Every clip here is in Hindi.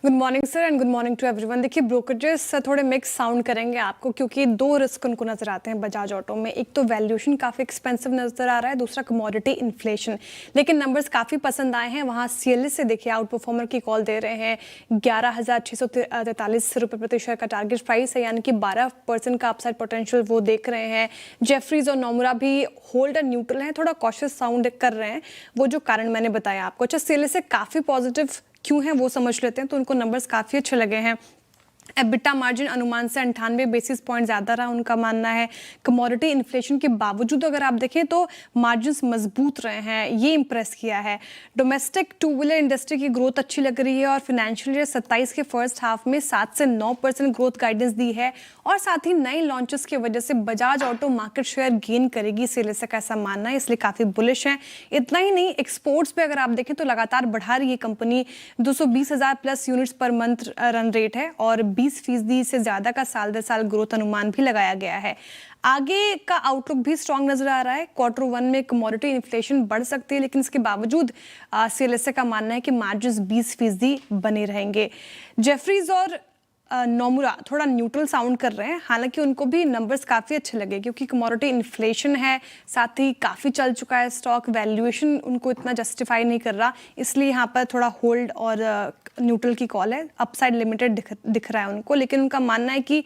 Good morning sir and good morning to everyone. देखिए ब्रोकरेजेस थोड़े मिक्स साउंड करेंगे आपको क्योंकि दो रिस्क उनको नजर आते हैं बजाज ऑटो में। एक तो वैल्यूएशन काफ़ी एक्सपेंसिव नजर आ रहा है, दूसरा कमोडिटी इन्फ्लेशन। लेकिन नंबर्स काफ़ी पसंद आए हैं। वहाँ CLS से देखिए आउट परफॉर्मर की कॉल दे रहे हैं। 11,643 रुपये प्रति शेयर का टारगेट प्राइस है, यानी कि 12% का अपसाइड पोटेंशियल वो देख रहे हैं। जेफरीज और नोमुरा भी होल्ड एंड न्यूट्रल हैं, थोड़ा कॉशियस साउंड कर रहे हैं, वो जो कारण मैंने बताया आपको। अच्छा, CLS से काफ़ी पॉजिटिव क्यों है वो समझ लेते हैं। तो उनको नंबर्स काफ़ी अच्छे लगे हैं। एबिटा मार्जिन अनुमान से 98 बेसिस पॉइंट ज़्यादा रहा, उनका मानना है। कमोडिटी इन्फ्लेशन के बावजूद अगर आप देखें तो मार्जिन्स मजबूत रहे हैं, ये इंप्रेस किया है। डोमेस्टिक टू व्हीलर इंडस्ट्री की ग्रोथ अच्छी लग रही है और फाइनेंशियल ईयर 27 के फर्स्ट हाफ में 7 से 9% ग्रोथ गाइडेंस दी है। और साथ ही नए लॉन्चेस की वजह से Bajaj auto market share gain करेगी, CLS का ऐसा मानना है, इसलिए काफ़ी बुलिश है। इतना ही नहीं, एक्सपोर्ट्स पे अगर आप देखें तो लगातार बढ़ा रही है company. 220,000 plus units per month run rate है और 20% से ज्यादा का साल दर साल ग्रोथ अनुमान भी लगाया गया है। आगे का आउटलुक भी स्ट्रांग नजर आ रहा है। Q1 में कमोडिटी इन्फ्लेशन बढ़ सकती है, लेकिन इसके बावजूद CLS का मानना है कि मार्जिन्स 20% बने रहेंगे। जेफरीज और नोमुरा थोड़ा न्यूट्रल साउंड कर रहे हैं, हालांकि उनको भी नंबर्स काफ़ी अच्छे लगे क्योंकि कमोडिटी इन्फ्लेशन है, साथ ही काफ़ी चल चुका है स्टॉक, वैल्यूएशन उनको इतना जस्टिफाई नहीं कर रहा, इसलिए यहाँ पर थोड़ा होल्ड और न्यूट्रल की कॉल है। अपसाइड लिमिटेड दिख रहा है उनको, लेकिन उनका मानना है कि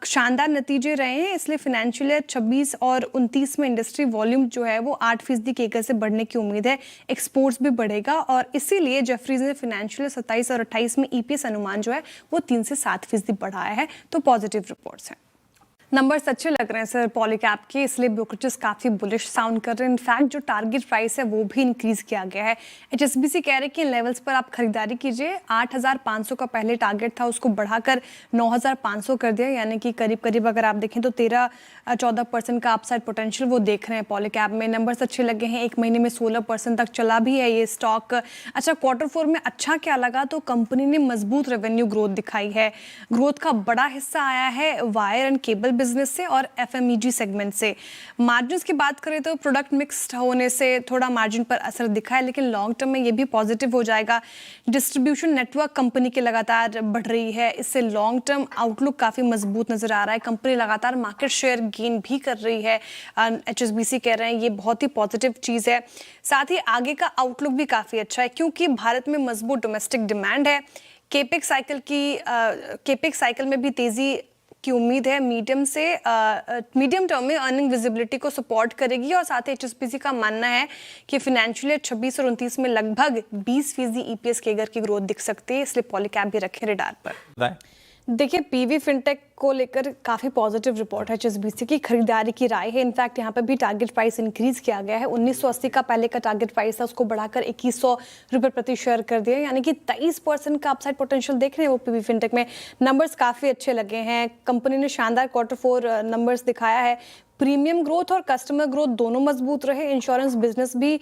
शानदार नतीजे रहे हैं, इसलिए फाइनेंशियल ईयर 26 और 29 में इंडस्ट्री वॉल्यूम जो है वो 8% केकर से बढ़ने की उम्मीद है। एक्सपोर्ट्स भी बढ़ेगा और इसीलिए जेफरीज ने फाइनेंशियल 27 और 28 में EPS अनुमान जो है वो 3 से 7% बढ़ाया है। तो पॉजिटिव रिपोर्ट्स हैं। नंबर्स अच्छे लग रहे हैं सर पॉलीकैप के, इसलिए ब्रोकरेजेस काफ़ी बुलिश साउंड कर रहे हैं। इनफैक्ट जो टारगेट प्राइस है वो भी इंक्रीज किया गया है। HSBC कह रहे हैं कि इन लेवल्स पर आप खरीदारी कीजिए। 8,500 का पहले टारगेट था, उसको बढ़ाकर 9,500 कर दिया, यानी कि करीब करीब अगर आप देखें तो 13-14% का अपसाइड पोटेंशियल वो देख रहे हैं पॉलीकैप में। नंबर्स अच्छे लगे हैं, एक महीने में 16% तक चला भी है ये स्टॉक। अच्छा, Q4 में अच्छा क्या लगा तो कंपनी ने मजबूत रेवेन्यू ग्रोथ दिखाई है। ग्रोथ का बड़ा हिस्सा आया है वायर एंड केबल बिजनेस से और FMEG सेगमेंट से। मार्जिन्स की बात करें तो प्रोडक्ट मिक्स होने से थोड़ा मार्जिन पर असर दिखा है, लेकिन लॉन्ग टर्म में ये भी पॉजिटिव हो जाएगा। डिस्ट्रीब्यूशन नेटवर्क कंपनी की लगातार बढ़ रही है, इससे लॉन्ग टर्म आउटलुक काफ़ी मजबूत नजर आ रहा है। कंपनी लगातार मार्केट शेयर गेन भी कर रही है। HSBC कह रहे हैं ये बहुत ही पॉजिटिव चीज़ है। साथ ही आगे का आउटलुक भी काफ़ी अच्छा है क्योंकि भारत में मजबूत डोमेस्टिक डिमांड है। केपेक्स साइकिल में भी तेज़ी की उम्मीद है। मीडियम टर्म में अर्निंग विजिबिलिटी को सपोर्ट करेगी और साथ ही HSBC का मानना है कि फाइनेंशियल ईयर 26 और 29 में लगभग 20% EPS केगर की ग्रोथ दिख सकती है, इसलिए पॉलीकैप भी रखे रडार पर। देखिए PV फिनटेक को लेकर काफ़ी पॉजिटिव रिपोर्ट है। HSBC की खरीदारी की राय है। इनफैक्ट यहाँ पर भी टारगेट प्राइस इंक्रीज किया गया है। 1980 का पहले का टारगेट प्राइस था, उसको बढ़ाकर 2100 रुपये प्रति शेयर कर दिया, यानी कि 23% का अपसाइड पोटेंशियल देख रहे हैं वो PV फिनटेक में। नंबर्स काफ़ी अच्छे लगे हैं। कंपनी ने शानदार Q4 नंबर्स दिखाया है। प्रीमियम ग्रोथ और कस्टमर ग्रोथ दोनों मजबूत रहे। इंश्योरेंस बिजनेस भी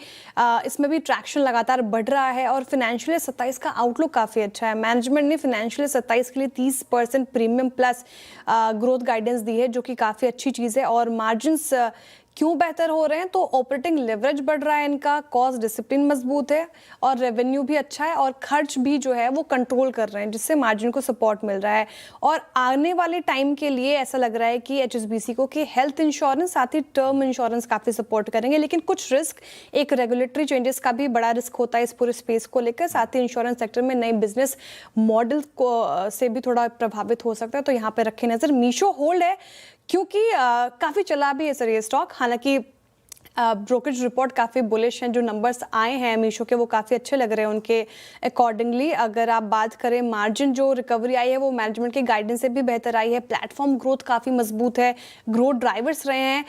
इसमें भी ट्रैक्शन लगातार बढ़ रहा है और फाइनेंशियल ईयर 27 का आउटलुक काफ़ी अच्छा है। मैनेजमेंट ने फाइनेंशियल ईयर 27 के लिए 30% प्रीमियम प्लस ग्रोथ गाइडेंस दी है, जो कि काफ़ी अच्छी चीज़ है। और मार्जिन्स क्यों बेहतर हो रहे हैं तो ऑपरेटिंग लेवरेज बढ़ रहा है इनका, कॉस्ट डिसिप्लिन मजबूत है और रेवेन्यू भी अच्छा है और खर्च भी जो है वो कंट्रोल कर रहे हैं, जिससे मार्जिन को सपोर्ट मिल रहा है। और आने वाले टाइम के लिए ऐसा लग रहा है कि HSBC को कि हेल्थ इंश्योरेंस साथ ही टर्म इंश्योरेंस काफ़ी सपोर्ट करेंगे, लेकिन कुछ रिस्क, एक रेगुलेटरी चेंजेस का भी बड़ा रिस्क होता है इस पूरे स्पेस को लेकर। साथ ही इंश्योरेंस सेक्टर में नए बिजनेस मॉडल को से भी थोड़ा प्रभावित हो सकता है, तो यहाँ पे रखे नजर। मीशो होल्ड है क्योंकि काफ़ी चला भी है सर ये स्टॉक। हालांकि ब्रोकरेज रिपोर्ट काफ़ी बुलिश हैं, जो नंबर्स आए हैं मीशो के वो काफ़ी अच्छे लग रहे हैं उनके अकॉर्डिंगली। अगर आप बात करें मार्जिन जो रिकवरी आई है वो मैनेजमेंट के गाइडेंस से भी बेहतर आई है। प्लेटफॉर्म ग्रोथ काफ़ी मजबूत है। ग्रोथ ड्राइवर्स रहे हैं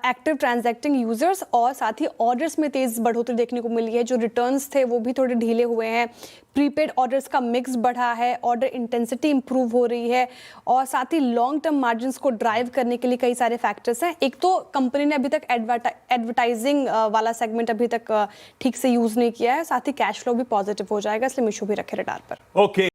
एक्टिव ट्रांजैक्टिंग यूजर्स और साथ ही ऑर्डर्स में तेज़ बढ़ोतरी देखने को मिली है। जो रिटर्न्स थे वो भी थोड़े ढीले हुए हैं। प्रीपेड ऑर्डर्स का मिक्स बढ़ा है, ऑर्डर इंटेंसिटी इंप्रूव हो रही है और साथ ही लॉन्ग टर्म मार्जिन्स को ड्राइव करने के लिए कई सारे फैक्टर्स हैं। एक तो कंपनी ने अभी तक एडवर्टाइजिंग वाला सेगमेंट अभी तक ठीक से यूज नहीं किया है, साथ ही कैश फ्लो भी पॉजिटिव हो जाएगा, इसलिए मीशो भी रखे रडार पर। ओके।